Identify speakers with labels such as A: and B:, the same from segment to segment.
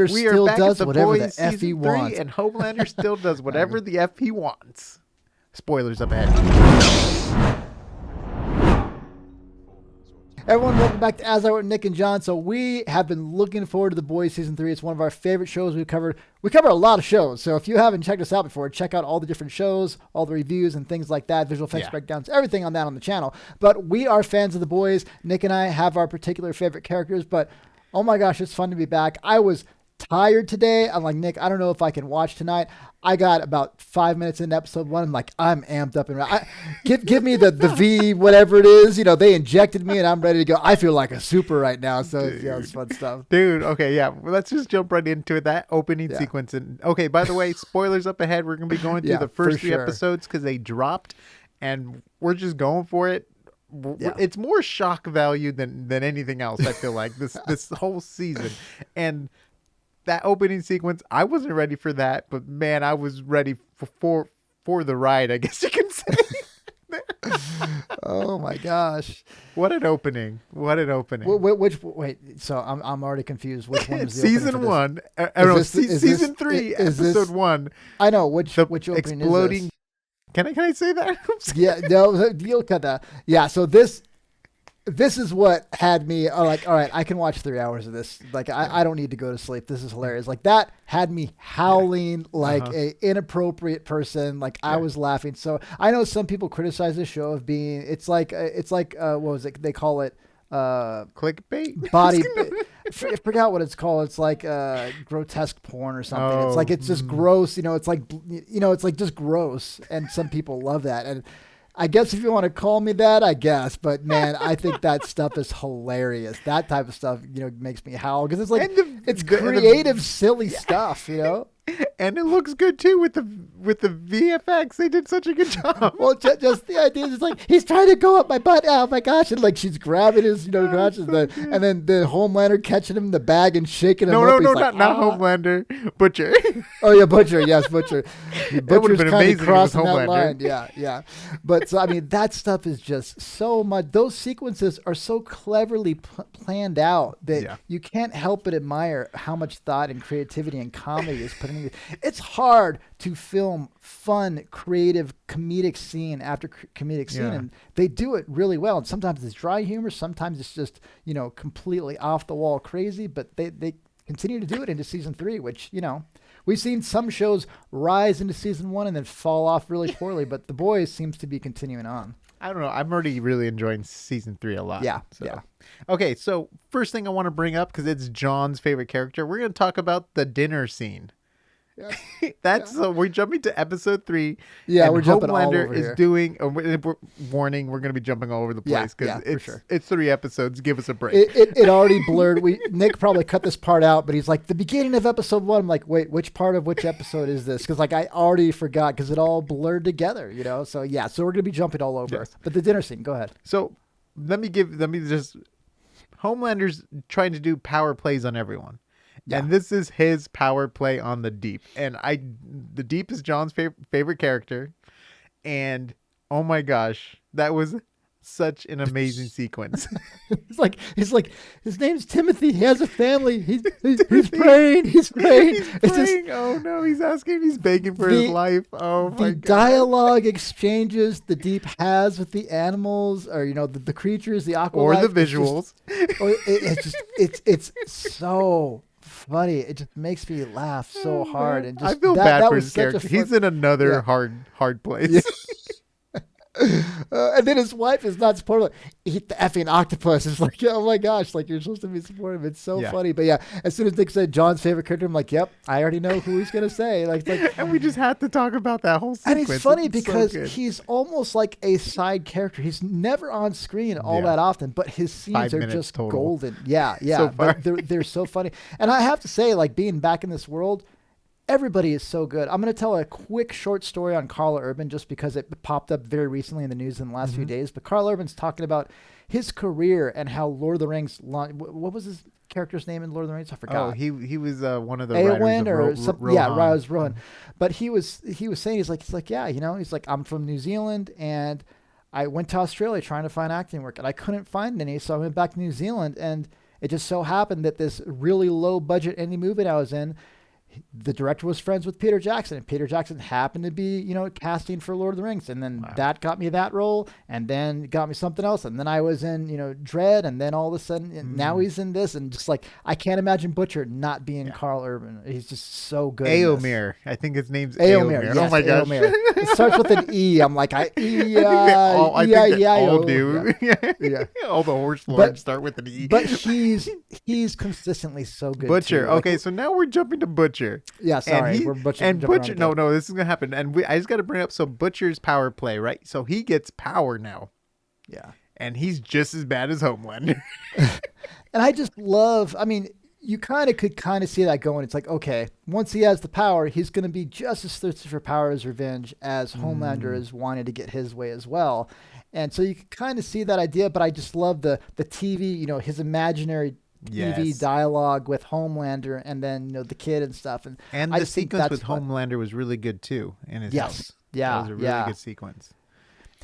A: We are
B: still
A: back
B: does
A: at the
B: whatever
A: boys
B: the F he
A: season 3,
B: wants.
A: and Homelander still does whatever the F he wants. Spoilers up ahead.
B: Everyone, welcome back to AsArt with Nick and John. So we have been looking forward to The Boys Season 3. It's one of our favorite shows we've covered. We cover a lot of shows. So if you haven't checked us out before, check out all the different shows, all the reviews and things like that, visual effects breakdowns, everything on that on the channel. But we are fans of The Boys. Nick and I have our particular favorite characters. But oh my gosh, it's fun to be back. I was tired today. I'm like, Nick, I don't know if I can watch tonight. I got about 5 minutes into episode 1. I'm like, I'm amped up and give me the V, whatever it is. You know, they injected me and I'm ready to go. I feel like a super right now. So it's fun stuff.
A: Dude, okay, yeah. Well, let's just jump right into it. That opening sequence. And okay, by the way, spoilers up ahead. We're going to be going through the first 3 episodes because they dropped and we're just going for it. It's more shock value than anything else, I feel like, this whole season. And that opening sequence, I wasn't ready for that, but man, I was ready for the ride, I guess you can say.
B: Oh my gosh.
A: What an opening. What an opening.
B: Wait, so I'm already confused. Which one is the
A: season 1? Season 3, episode 1.
B: I know which opening
A: exploding.
B: Is this?
A: Can I say that?
B: Yeah, no, you'll cut that. Yeah, so this is what had me like, all right, I can watch 3 hours of this. Like, I don't need to go to sleep. This is hilarious. Like, that had me howling like a inappropriate person. Like, I was laughing. So I know some people criticize this show of being, it's like what was it? They call it
A: clickbait.
B: Body. I forgot what it's called. It's like grotesque porn or something. It's like, it's just gross. It's like just gross. And some people love that. And I guess if you want to call me that, I guess. But man, I think that stuff is hilarious. That type of stuff, makes me howl because it's like it's creative, silly stuff,
A: And it looks good too with the VFX. They did such a good job.
B: Well, just the idea is like he's trying to go up my butt. Oh my gosh! And like she's grabbing his, crotch, and then the Homelander catching him in the bag and shaking him up.
A: No, not Homelander. Butcher.
B: Oh yeah, Butcher. Yes, Butcher. Butcher's kind of crossing that line.
A: Homelander.
B: Yeah. But so I mean, that stuff is just so much. Those sequences are so cleverly planned out that you can't help but admire how much thought and creativity and comedy is put into. It's hard to film fun, creative, comedic scene after comedic scene, and they do it really well. And sometimes it's dry humor, sometimes it's just completely off the wall crazy. But they continue to do it into season 3, which we've seen some shows rise into season 1 and then fall off really poorly. But The Boys seems to be continuing on.
A: I don't know. I'm already really enjoying season 3 a lot.
B: Yeah.
A: Okay, so first thing I want to bring up, because it's John's favorite character, we're going to talk about the dinner scene. So we're jumping to episode 3.
B: Yeah, we're jumping all
A: Homelander
B: over
A: is
B: here.
A: doing warning. We're going to be jumping all over the place because it's 3 episodes. Give us a break.
B: It already blurred. Nick probably cut this part out, but he's like the beginning of episode 1. I'm like, wait, which part of which episode is this? Because like I already forgot because it all blurred together. So we're going to be jumping all over.
A: Yes.
B: But the dinner scene, go ahead.
A: So let me just Homelander's trying to do power plays on everyone. Yeah. And this is his power play on the Deep. And the Deep is John's favorite character. And oh my gosh, that was such an amazing sequence.
B: It's like his name's Timothy. He has a family. He's praying. He's praying.
A: Oh no, he's asking. He's begging for his life. Oh my God.
B: The dialogue exchanges the Deep has with the animals, or the creatures, the aqua
A: or
B: life,
A: the visuals.
B: It's so funny. It just makes me laugh so hard. And just,
A: I feel bad for his character. He's in another hard place.
B: Yeah. And then his wife is not supportive. Eat the effing octopus. It's like, oh my gosh, like you're supposed to be supportive. It's so funny. But yeah, as soon as Nick said John's favorite character, I'm like, yep, I already know who he's gonna say.
A: And we just had to talk about that whole sequence.
B: And it's funny because he's almost like a side character. He's never on screen all that often, but his scenes are just total. Golden. Yeah.
A: So
B: but they're so funny. And I have to say, like being back in this world, everybody is so good. I'm going to tell a quick short story on Carl Urban just because it popped up very recently in the news in the last few days. But Carl Urban's talking about his career and how Lord of the Rings what was his character's name in Lord of the Rings? I forgot.
A: Oh, he was one of the
B: Eowyn
A: writers of
B: Rohan. Yeah, Rohan. But he was saying he's like I'm from New Zealand and I went to Australia trying to find acting work and I couldn't find any, so I went back to New Zealand and it just so happened that this really low budget indie movie I was in, the director was friends with Peter Jackson, and Peter Jackson happened to be, casting for Lord of the Rings. And then that got me that role, and then got me something else. And then I was in, Dread, and then all of a sudden, now he's in this. And just like, I can't imagine Butcher not being Carl Urban. He's just so good.
A: Eomer. I think his name's Eomer.
B: Yes,
A: oh my gosh.
B: Eomer. It starts with an E. I'm like,
A: I think they all do.
B: Yeah.
A: All the horse lords start with an E.
B: But he's consistently so good.
A: Butcher.
B: Too.
A: Okay, so now we're jumping to Butcher.
B: Yeah, sorry. We're Butcher.
A: And Butcher, no, this is going to happen. And I just got to bring up, so Butcher's power play, right? So he gets power now.
B: Yeah.
A: And he's just as bad as Homelander.
B: And I just love, you could see that going. It's like, okay, once he has the power, he's going to be just as thirsty for power as revenge as Homelander is wanting to get his way as well. And so you can kind of see that idea, but I just love the TV, his imaginary TV dialogue with Homelander, and then the kid and stuff, and
A: the sequence with Homelander was really good too. In his house. That was a really good sequence.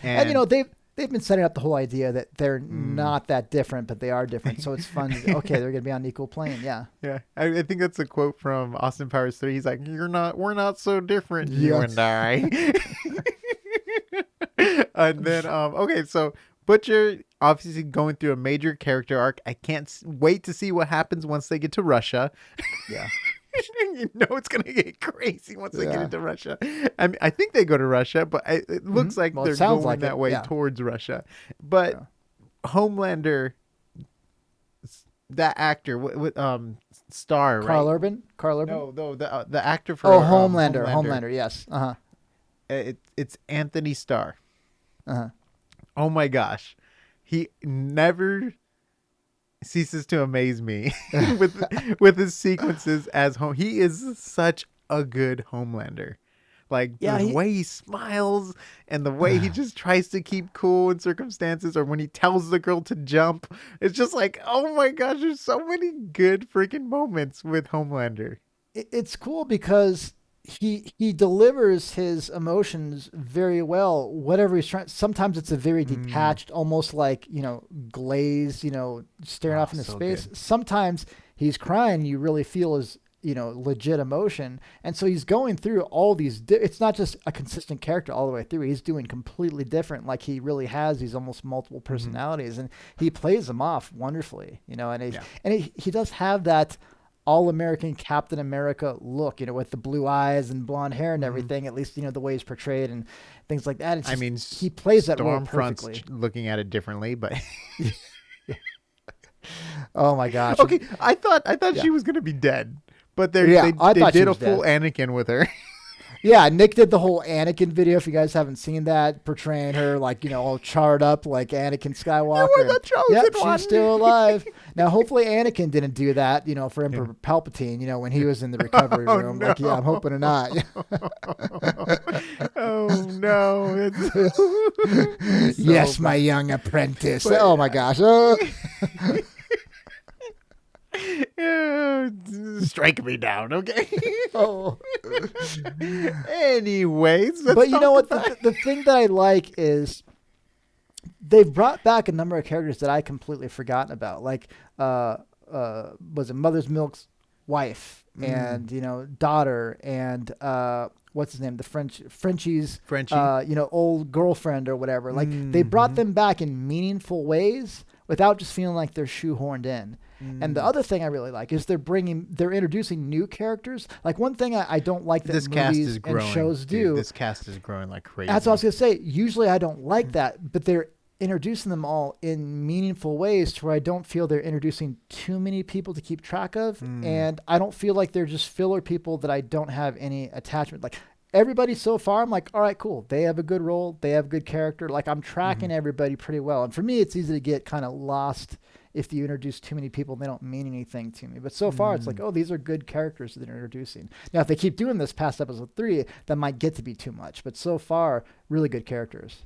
A: And
B: they've been setting up the whole idea that they're not that different, but they are different. So it's fun. Okay, they're gonna be on an equal plane. Yeah.
A: Yeah, I think that's a quote from Austin Powers 3. He's like, "We're not so different, you and I." And then okay, so Butcher obviously going through a major character arc. I can't wait to see what happens once they get to Russia.
B: Yeah.
A: It's going to get crazy once they get into Russia. I think they go to Russia, but it looks like they're going that way towards Russia. But Homelander, that actor, with Star, right?
B: Carl Urban?
A: No, the actor for
B: Homelander, yes. Uh-huh.
A: It's Anthony Starr.
B: Uh-huh.
A: Oh my gosh. He never ceases to amaze me with his sequences as home. He is such a good Homelander. Like the way he smiles and the way he just tries to keep cool in circumstances, or when he tells the girl to jump. It's just like, oh my gosh, there's so many good freaking moments with Homelander.
B: It's cool because he delivers his emotions very well. Whatever he's trying. Sometimes it's a very detached, almost like glazed, staring off into space. Good. Sometimes he's crying. You really feel his legit emotion, and so he's going through all these. It's not just a consistent character all the way through. He's doing completely different. Like he really has these almost multiple personalities, and he plays them off wonderfully. And he does have that all-American Captain America look, with the blue eyes and blonde hair and everything, at least, the way he's portrayed and things like that. It's just, he plays that role perfectly.
A: Looking at it differently, but
B: oh my gosh.
A: Okay, I thought she was going to be dead, but they did a full Anakin with her.
B: Yeah, Nick did the whole Anakin video. If you guys haven't seen that, portraying her like all charred up like Anakin Skywalker.
A: You were the chosen one.
B: She's still alive. Now, hopefully, Anakin didn't do that. For Emperor Palpatine. When he was in the recovery room.
A: No.
B: Like, I'm hoping not.
A: Oh no!
B: Yes, my young apprentice. Oh my gosh. Oh.
A: Strike me down, okay?
B: Oh.
A: Anyways,
B: but you know what? The thing that I like is they've brought back a number of characters that I completely forgotten about. Like, was it Mother's Milk's wife and daughter and what's his name? The Frenchie's old girlfriend or whatever. Like they brought them back in meaningful ways without just feeling like they're shoehorned in. And the other thing I really like is they're introducing new characters. Like one thing I don't like that
A: this
B: movies and shows do.
A: This cast is growing like crazy.
B: That's what I was going to say. Usually I don't like that, but they're introducing them all in meaningful ways to where I don't feel they're introducing too many people to keep track of. And I don't feel like they're just filler people that I don't have any attachment. Like everybody so far, I'm like, all right, cool. They have a good role. They have a good character. Like I'm tracking everybody pretty well. And for me, it's easy to get kind of lost if you introduce too many people, they don't mean anything to me. But so far, it's like, oh, these are good characters that they're introducing. Now, if they keep doing this past episode 3, that might get to be too much. But so far, really good characters.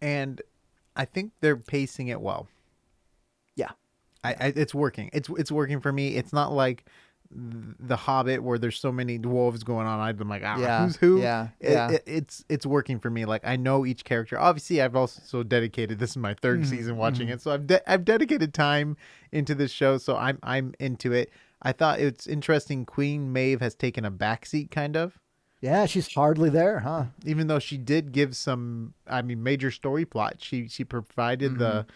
A: And I think they're pacing it well.
B: Yeah.
A: It's working. It's working for me. It's not like the Hobbit where there's so many dwarves going on. I've been like,
B: Yeah,
A: who's who?
B: yeah,
A: It's working for me. Like I know each character. Obviously, I've also dedicated. This is my third season watching it, so I've dedicated time into this show. So I'm into it. I thought it's interesting. Queen Maeve has taken a backseat, kind of.
B: Yeah, she's hardly there, huh?
A: Even though she did give some, major story plot. She provided the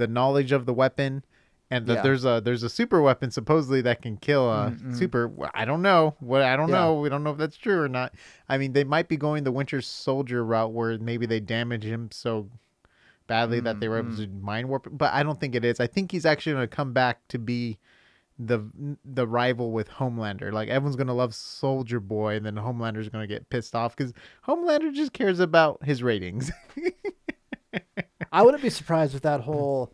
A: knowledge of the weapon, and that there's a super weapon supposedly that can kill a super. I don't know. I don't know. We don't know if that's true or not. I mean, they might be going the Winter Soldier route where maybe they damage him so badly that they were able to mind warp. But I don't think it is. I think he's actually going to come back to be the rival with Homelander. Like everyone's gonna love Soldier Boy, and then Homelander's gonna get pissed off because Homelander just cares about his ratings.
B: I wouldn't be surprised if that whole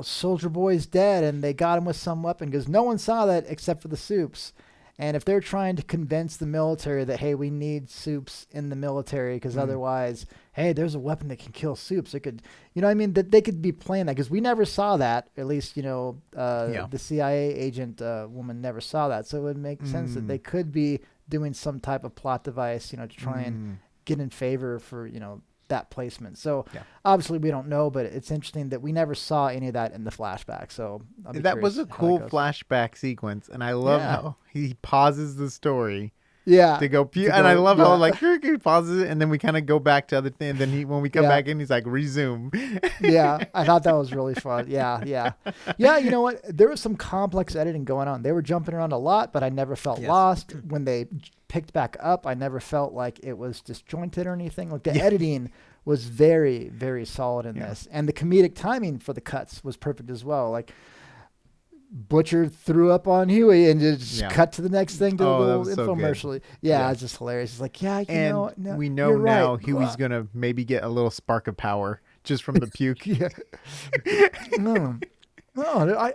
B: Soldier Boy's dead and they got him with some weapon, because no one saw that except for the Supes. And if they're trying to convince the military that, hey, we need Supes in the military because otherwise, hey, there's a weapon that can kill Supes. It could, that they could be playing that, because we never saw that. At least, the CIA agent woman never saw that. So it would make sense that they could be doing some type of plot device, to try and get in favor for, that placement. So obviously we don't know, but it's interesting that we never saw any of that in the flashback. So
A: that was a cool flashback sequence, and I love how he pauses the story to go pew, and I love how like he pauses it, and then we kind of go back to other things, and then when we come back in, he's like resume.
B: I thought that was really fun. Yeah, you know what, there was some complex editing going on. They were jumping around a lot, but I never felt lost when they picked back up. I never felt like it was disjointed or anything. Like the editing was very, very solid in this, and the comedic timing for the cuts was perfect as well. Like Butcher threw up on Huey and just cut to the next thing to the little infomercial. So it's just hilarious. It's like,
A: we know now right. Huey's gonna maybe get a little spark of power just from the puke.
B: No,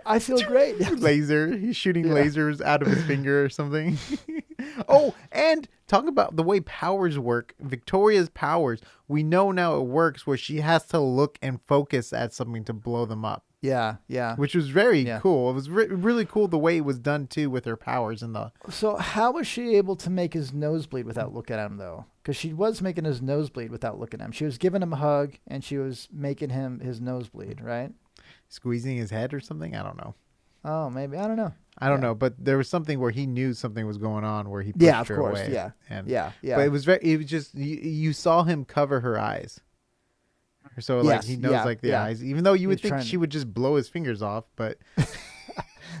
B: I feel great.
A: Laser. He's shooting lasers out of his finger or something. And talk about the way powers work. Victoria's powers. We know now it works where she has to look and focus at something to blow them up.
B: Yeah.
A: Which was very cool. It was really cool the way it was done too with her powers and the.
B: So how was she able to make his nose bleed without looking at him though? Because she was making his nose bleed without looking at him. She was giving him a hug and she was making him his nose bleed, right?
A: Squeezing his head or something? I don't know.
B: Oh, maybe. I don't know.
A: I don't know, but there was something where he knew something was going on where he pushed her away.
B: Yeah.
A: But it was just, you saw him cover her eyes. So like he knows the eyes, even though you would think she would just blow his fingers off, but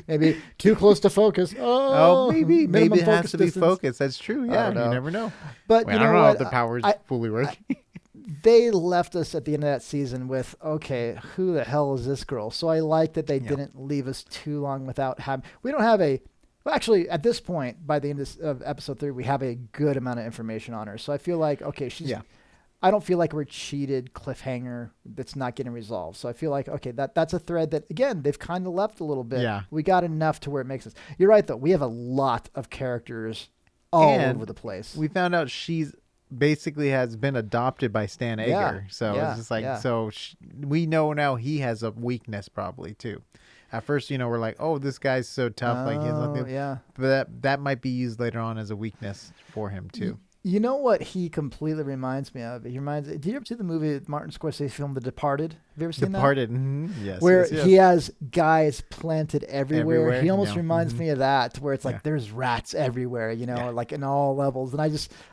B: maybe too close to focus.
A: Maybe it has to be focused. That's true. Yeah, you never know.
B: But
A: I don't know if the powers fully work.
B: They left us at the end of that season with, okay, who the hell is this girl? So I like that they didn't leave us too long without having. We don't have actually, at this point, by the end of episode 3, we have a good amount of information on her. So I feel like, okay, I don't feel like we're cheated cliffhanger that's not getting resolved. So I feel like, okay, that's a thread that, again, they've kind of left a little bit. Yeah. We got enough to where it makes sense. You're right, though. We have a lot of characters all over the place.
A: We found out she's basically has been adopted by Stan Ager. So it's just like, we know now he has a weakness probably too. At first, we're like, oh, this guy's so tough. Like he has nothing. But that might be used later on as a weakness for him too.
B: You know what he completely reminds me of? He reminds. Did you ever see the movie Martin Scorsese film The Departed? Have you ever seen
A: Departed?
B: that?
A: Mm-hmm. Yes.
B: Where he has guys planted everywhere. He almost reminds me of that, where it's like there's rats everywhere, like in all levels. And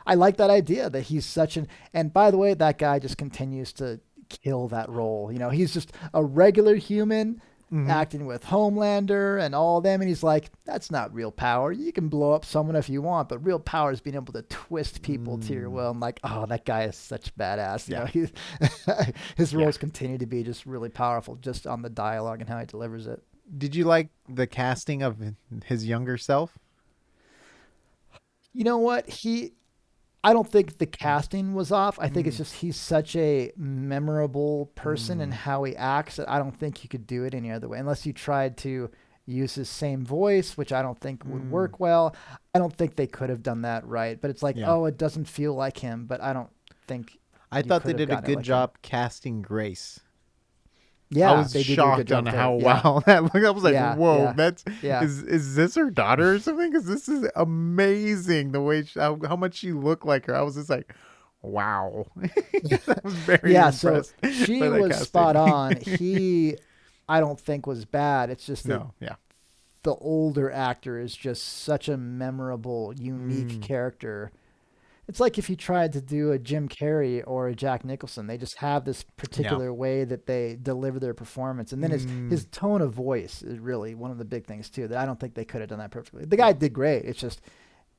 B: I like that idea that he's such an. And by the way, that guy just continues to kill that role. He's just a regular human. Acting with Homelander and all of them, and he's like, that's not real power. You can blow up someone if you want, but real power is being able to twist people to your will. I'm like, oh, that guy is such badass. His roles continue to be just really powerful just on the dialogue and how he delivers it.
A: Did you like the casting of his younger self?
B: You know what? I don't think the casting was off. I think it's just he's such a memorable person in how he acts that I don't think you could do it any other way unless you tried to use his same voice, which I don't think would work well. I don't think they could have done that right. But it's like, it doesn't feel like him. But I don't think.
A: I thought they did a good job casting Grace.
B: Yeah,
A: I was shocked on how wow that looked. I was like, whoa, that's is this her daughter or something? Because this is amazing the way how much she looked like her. I was just like, wow. I was very impressed.
B: So she was spot on. He, I don't think was bad. It's just that the older actor is just such a memorable, unique character. It's like if you tried to do a Jim Carrey or a Jack Nicholson, they just have this particular way that they deliver their performance. And then his tone of voice is really one of the big things too, that I don't think they could have done that perfectly. The guy did great. It's just,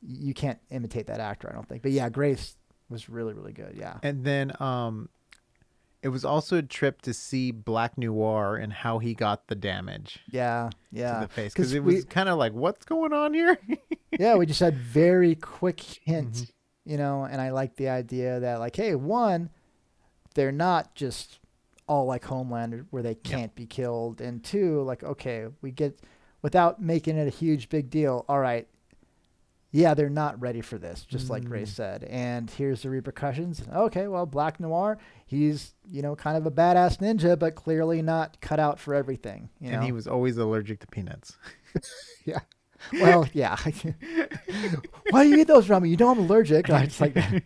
B: you can't imitate that actor, I don't think. But yeah, Grace was really, really good. Yeah.
A: And then, it was also a trip to see Black Noir and how he got the damage.
B: To
A: the face. Because it was kind of like, what's going on here?
B: We just had very quick hints. You know, and I like the idea that, like, hey, one, they're not just all like Homelander where they can't be killed. And two, like, okay, we get, without making it a huge big deal, all right, they're not ready for this, just like Grace said. And here's the repercussions. Okay, well, Black Noir, he's, you know, kind of a badass ninja, but clearly not cut out for everything. You know?
A: He was always allergic to peanuts.
B: Well, yeah. Why do you eat those from me? You know I'm allergic. It's like that.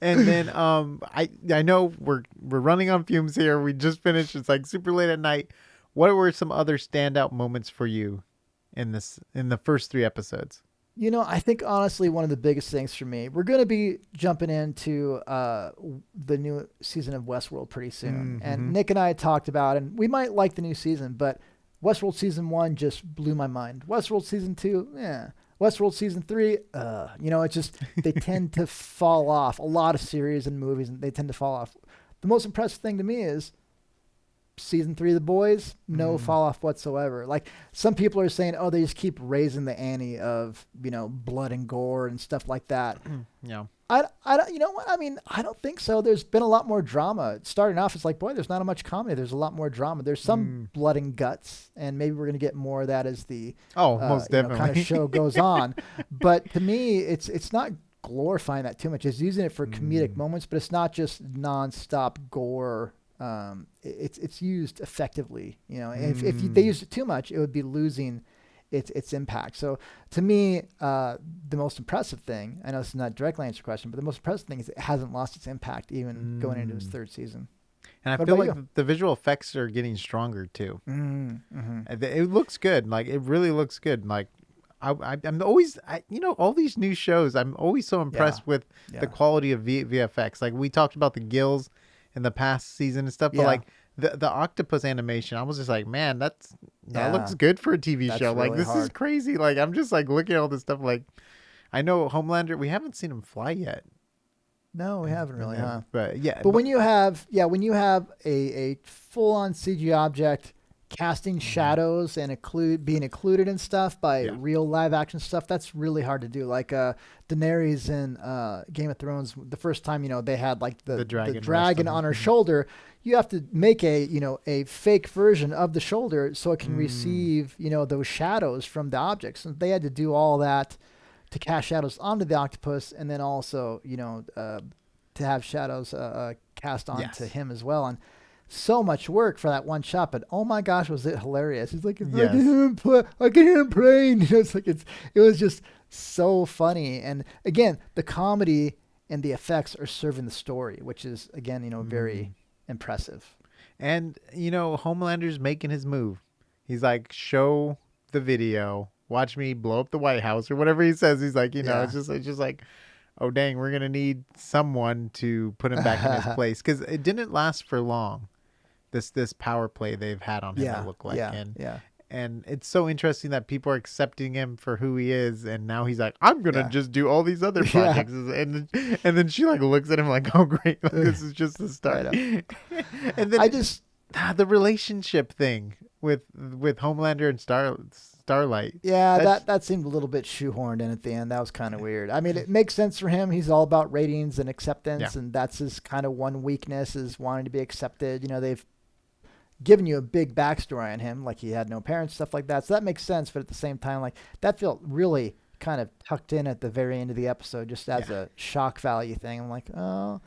A: And then I know we're running on fumes here. We just finished. It's like super late at night. What were some other standout moments for you in the first 3 episodes?
B: You know, I think honestly one of the biggest things for me, we're going to be jumping into the new season of Westworld pretty soon. And Nick and I had talked about, and we might like the new season, but Westworld Season 1 just blew my mind. Westworld Season 2, Westworld Season 3, you know, it's just, they tend to fall off. A lot of series and movies, they tend to fall off. The most impressive thing to me is Season 3 of The Boys, no fall off whatsoever. Like, some people are saying, oh, they just keep raising the ante of, you know, blood and gore and stuff like that. I don't, you know what? I mean, I don't think so. There's been a lot more drama. Starting off, it's like, boy, there's not much comedy. There's a lot more drama. There's some blood and guts, and maybe we're going to get more of that as the
A: most definitely
B: kind of show goes on. But to me, it's not glorifying that too much. It's using it for comedic moments, but it's not just nonstop gore. It's used effectively. You know, if they used it too much, it would be losing its impact. So to me, the most impressive thing, I know this is not directly answer your question, but the most impressive thing is it hasn't lost its impact even going into its 3rd season.
A: And I feel like the visual effects are getting stronger too. It looks good. Like, it really looks good. Like, I'm always, you know, all these new shows, I'm always so impressed with the quality of VFX. Like, we talked about the gills in the past season and stuff, but like the octopus animation, I was just like, man, that looks good for a TV show. Like, this is crazy. Like, I'm just like looking at all this stuff. Like, I know Homelander, we haven't seen him fly yet.
B: No, we haven't really, huh?
A: But
B: when you have a full on CG object casting shadows and being occluded and stuff by real live action stuff, that's really hard to do. Like Daenerys in Game of Thrones, the first time, you know, they had like the dragon on her shoulder, you have to make a fake version of the shoulder so it can receive, you know, those shadows from the objects. And they had to do all that to cast shadows onto the octopus, and then also, you know, to have shadows cast onto him as well. And so much work for that one shot, but oh my gosh, was it hilarious! It's like, I can hear him praying. You know, it's like it was just so funny. And again, the comedy and the effects are serving the story, which is, again, you know, very impressive.
A: And, you know, Homelander's making his move. He's like, show the video, watch me blow up the White House, or whatever he says. He's like, you know, it's just like, oh dang, we're gonna need someone to put him back in his place, because it didn't last for long. This power play they've had on him, it looked like. And it's so interesting that people are accepting him for who he is, and now he's like, I'm gonna just do all these other projects, and then she like looks at him like, oh great, like, this is just the start. And then the relationship thing with Homelander and Starlight.
B: Yeah, that seemed a little bit shoehorned in at the end. That was kind of weird. I mean, it makes sense for him. He's all about ratings and acceptance, and that's his kind of one weakness, is wanting to be accepted. You know, they've given you a big backstory on him, like he had no parents, stuff like that. So that makes sense, but at the same time, like, that felt really kind of tucked in at the very end of the episode, just as a shock value thing. I'm like, oh,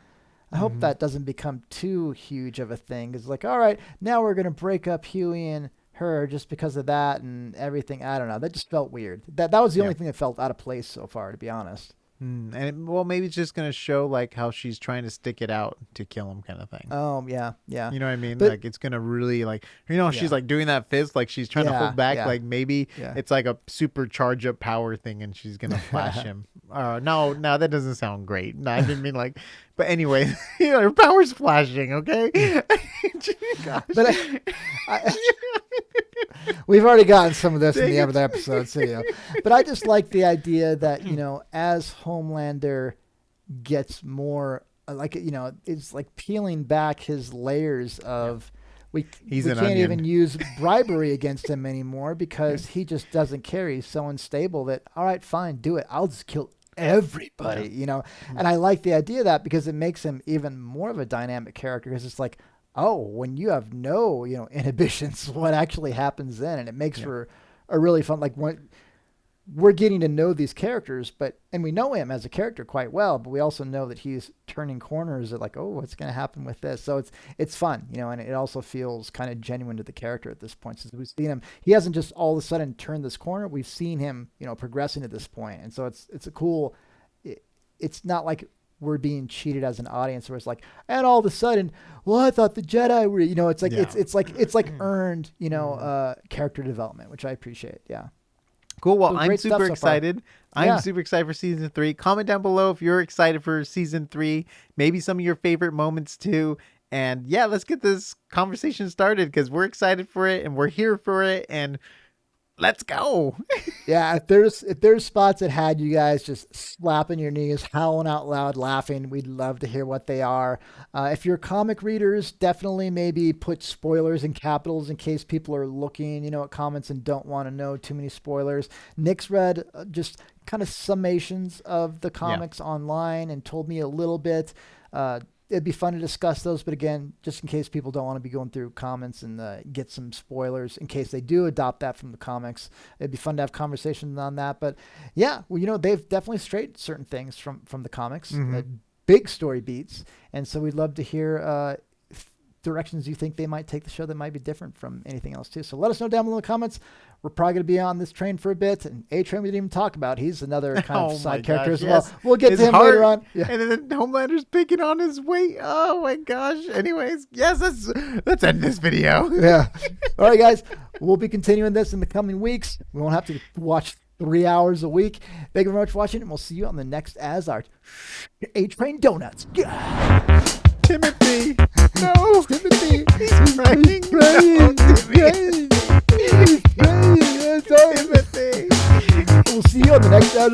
B: I hope that doesn't become too huge of a thing. It's like, all right, now we're going to break up Huey and her just because of that and everything. I don't know. That just felt weird. That was the only thing that felt out of place so far, to be honest.
A: And maybe it's just going to show like how she's trying to stick it out to kill him kind of thing.
B: Oh, yeah.
A: You know what I mean? But, like it's going to really like, she's like doing that fist, like she's trying to hold back. Like maybe it's like a super charge up power thing and she's going to flash him. No, that doesn't sound great. No, I didn't mean like, but anyway, her power's flashing. Okay. Gosh.
B: But we've already gotten some of this in the other episode, so But I just like the idea that as Homelander gets more it's like peeling back his layers of we can't even use bribery against him anymore because he just doesn't care. He's so unstable that all right, fine, do it. I'll just kill everybody, And I like the idea of that because it makes him even more of a dynamic character because it's like, oh, when you have no, inhibitions, what actually happens then? And it makes for a really fun, like when we're getting to know these characters, and we know him as a character quite well, but we also know that he's turning corners at like, oh, what's going to happen with this? So it's fun, and it also feels kind of genuine to the character at this point since we've seen him. He hasn't just all of a sudden turned this corner. We've seen him, progressing to this point. And so it's a cool, it's not like we're being cheated as an audience where it's like, and all of a sudden, well, I thought the Jedi were, it's like, it's like earned, character development, which I appreciate. Yeah.
A: Cool. Well, I'm super excited. I'm super excited for season 3. Comment down below if you're excited for season 3, maybe some of your favorite moments too. And let's get this conversation started because we're excited for it and we're here for it. And let's go.
B: If there's spots that had you guys just slapping your knees, howling out loud, laughing, we'd love to hear what they are. If you're comic readers, definitely maybe put spoilers in capitals in case people are looking, at comments and don't want to know too many spoilers. Nick's read just kind of summations of the comics online and told me a little bit. It'd be fun to discuss those, but again, just in case people don't want to be going through comments and get some spoilers, in case they do adopt that from the comics, it'd be fun to have conversations on that. But they've definitely strayed certain things from the comics, big story beats, and so we'd love to hear directions you think they might take the show that might be different from anything else too. So let us know down below in the comments. We're probably going to be on this train for a bit. And A-Train we didn't even talk about. He's another kind of side character as well. We'll get to him later on.
A: Yeah. And then Homelander's picking on his weight. Oh my gosh. Anyways, let's end this video.
B: Yeah. All right, guys. We'll be continuing this in the coming weeks. We won't have to watch 3 hours a week. Thank you very much for watching, and we'll see you on the next AsArt. A-Train Donuts.
A: Timothy. No.
B: Timothy.
A: He's praying.
B: No,
A: Timothy.
B: Timothy. We'll see you on the next